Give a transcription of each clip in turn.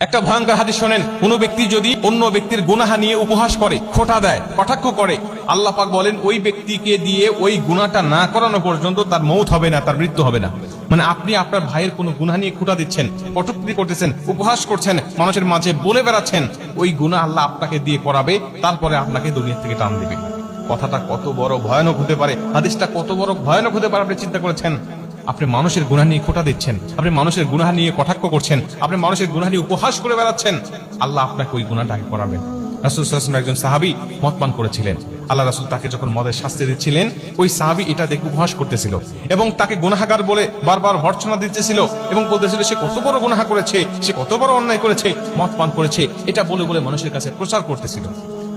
একটা ভয়ঙ্কর হাদিস শোনেন, কোন ব্যক্তি যদি অন্য ব্যক্তির গুনাহ নিয়ে উপহাস করে, খোঁটা দেয়, কটাক্ষ করে, আল্লাহ পাক বলেন ওই ব্যক্তিকে দিয়ে ওই গুনাহটা না করানো পর্যন্ত তার মৌত হবে না, তার মৃত্যু হবে না। মানে আপনি আপনার ভাইয়ের কোনো গুনাহ নিয়ে খোঁটা দিচ্ছেন, কটূক্তি করতেছেন, উপহাস করছেন, মানুষের মাঝে বলে বেড়াচ্ছেন, ওই গুনাহ আল্লাহ আপনাকে দিয়ে করাবে, তারপরে আপনাকে দুনিয়া থেকে টান দিবে। কথাটা কত বড় ভয়ানক হতে পারে, হাদিসটা কত বড় ভয়ানক হতে পারে আপনি চিন্তা করেছেন? আপনি মানুষের গুনাহ নিয়ে খোঁটা দিচ্ছেন, আপনি মানুষের গুনাহ নিয়ে কটাক্ষ করছেন, আপনি মানুষের গুনাহ নিয়ে উপহাস করে বেড়াচ্ছেন, আল্লাহ আপনাকে ওই গুনাহটাকে করাবেন। রাসূল সাল্লাল্লাহু আলাইহি ওয়াসাল্লাম একজন সাহাবী মদ পান করেছিলেন। আল্লাহ রাসূল তাকে যখন মদের শাস্তি দিচ্ছিলেন, ওই সাহাবী এটা দেখে উপহাস করতেছিল এবং তাকে গুনাহগার বলে বারবার ভর্ৎসনা দিতেছিল এবং বলতেছিল সে কত বড় গুনাহ করেছে, সে কত বড় অন্যায় করেছে, মদ পান করেছে, এটা বলে বলে মানুষের কাছে প্রচার করতেছিল।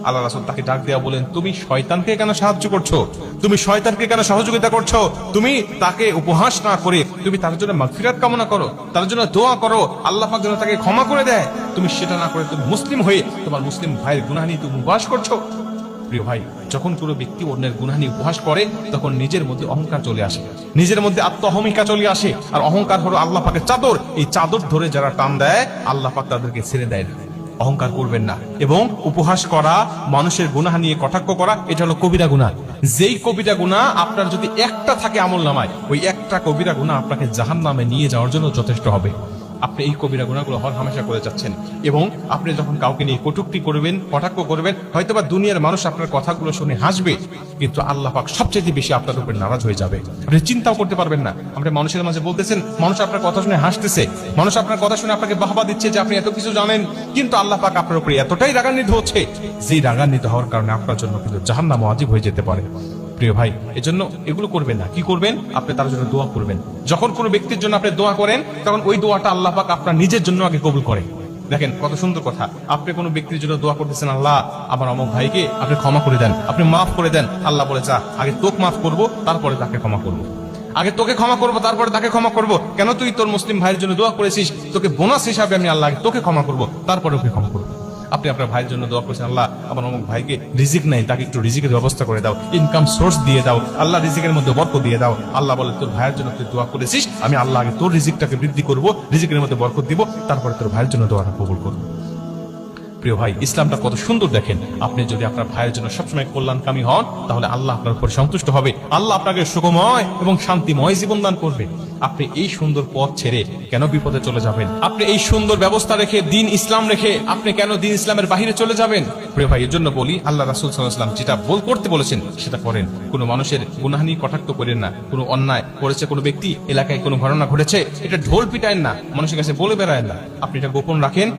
আল্লাহ রাসূল তাকে ডাক দেয়া বলেন, তুমি শয়তানকে কেন সাহায্য করছো? তুমি শয়তানকে কেন সহযোগিতা করছো? তুমি তাকে উপহাস না করে তুমি তার জন্য মাগফিরাত কামনা করো, তার জন্য দোয়া করো, আল্লাহ পাক যেন তাকে ক্ষমা করে দেয়। তুমি সেটা না করে তুমি মুসলিম হয়ে তোমার মুসলিম ভাইয়ের গুনাহ নিয়ে তুমি উপহাস করছো। প্রিয় ভাই, যখন কোনো ব্যক্তি অন্যের গুনাহ নিয়ে উপহাস করে, তখন নিজের মধ্যে অহংকার চলে আসে, নিজের মধ্যে আত্মঅহমিকা চলে আসে। আর অহংকার হলো আল্লাহ পাকের চাদর, এই চাদর ধরে যারা টান দেয়, আল্লাহ পাক তাদেরকে ছেড়ে দেয় না। অহংকার করবেন না। এবং উপহাস করা, মানুষের গুনাহ নিয়ে কটাক্ষ করা, এটা হলো কবিরা গুনাহ। যেই কবিরা গুনাহ আপনার যদি একটা থাকে আমলনামায়, ওই একটা কবিরা গুনাহ আপনাকে জাহান্নামে নিয়ে যাওয়ার জন্য যথেষ্ট হবে। আপনি এই কবিরা গুনাহগুলো হরহামেশা করে যাচ্ছেন এবং আপনি যখন কাউকে নিয়ে কটূক্তি করবেন, কটাক্ষ করবেন, হয়তোবা দুনিয়ার মানুষ আপনার কথাগুলো শুনে হাসবে, কিন্তু আল্লাহ পাক সবচেয়ে বেশি আপনার উপর নারাজ হয়ে যাবে। আপনি চিন্তাও করতে পারবেন না। আপনি মানুষের মাঝে বলতেছেন, মানুষ আপনার কথা শুনে হাসতেছে, মানুষ আপনার কথা শুনে আপনাকে বাহবা দিচ্ছে যে আপনি এত কিছু জানেন, কিন্তু আল্লাহ পাক আপনার উপরে এতটাই রাগান্বিত হচ্ছে, যেই রাগান্বিত হওয়ার কারণে আপনার জন্য কিন্তু জাহান্নাম ওয়াজিব হয়ে যেতে পারে। প্রিয় ভাই, এজন্য এগুলো করবেন না। কি করবেন? আপনি তার জন্য দোয়া করবেন। যখন কোনো ব্যক্তির জন্য আপনি দোয়া করেন, তখন ওই দোয়াটা আল্লাহ পাক আপনার নিজের জন্য আগে কবুল করে। দেখেন কত সুন্দর কথা। আপনি কোনো ব্যক্তির জন্য দোয়া করতেছেন, আল্লাহ আমার অমুক ভাইকে আপনি ক্ষমা করে দেন, আপনি মাফ করে দেন। আল্লাহ বলে, যা, আগে তোকে মাফ করবো, তারপরে তাকে ক্ষমা করবো। আগে তোকে ক্ষমা করবো, তারপরে তাকে ক্ষমা করবো। কেন? তুই তোর মুসলিম ভাইয়ের জন্য দোয়া করেছিস, তোকে বোনাস হিসাবে আমি আল্লাহ তোকে ক্ষমা করবো, তারপরে ওকে ক্ষমা করবো। আপনি আপনার ভাইয়ের জন্য দোয়া করেছেন, আল্লাহ আমার অমুক ভাইকে রিজিক নাই, তাকে একটু রিজিকের ব্যবস্থা করে দাও, ইনকাম সোর্স দিয়ে দাও, আল্লাহ রিজিকের মধ্যে বরকত দিয়ে দাও। আল্লাহ বলে, তোর ভাইয়ের জন্য তুই দোয়া করেছিস, আমি আল্লাহ আগে তোর রিজিকটাকে বৃদ্ধি করবো, রিজিকের মধ্যে বরকত দিব, তারপরে তোর ভাইয়ের জন্য দোয়াটা কবুল করবো। প্রিয় ভাই, ইসলামটা কত সুন্দর দেখেন। আপনি যদি আপনার ভাইয়ের জন্য সবসময় কল্যাণকামী হন, তাহলে আল্লাহ আপনার উপর সন্তুষ্ট হবে, আল্লাহ আপনাকে সুখময় এবং শান্তিময় জীবন দান করবে। আপনি এই সুন্দর পথ ছেড়ে কেন বিপদে চলে যাবেন? আপনি এই সুন্দর ব্যবস্থা রেখে, দিন ইসলাম রেখে আপনি কেন দিন ইসলামের বাহিরে চলে যাবেন? প্রিয় ভাই, এর জন্য বলি, আল্লাহ রাসূল সাল্লাল্লাহু আলাইহি ওয়াসাল্লাম যেটা করতে বলেছেন সেটা করেন। কোনো মানুষের গুনাহ নিয়ে কটাক্ষ করেন না। কোনো অন্যায় করেছে কোনো ব্যক্তি, এলাকায় কোনো ঘটনা ঘটেছে, এটা ঢোল পিটায়েন না, মানুষের কাছে বলে বেড়ায়েন না। আপনি এটা গোপন রাখেন।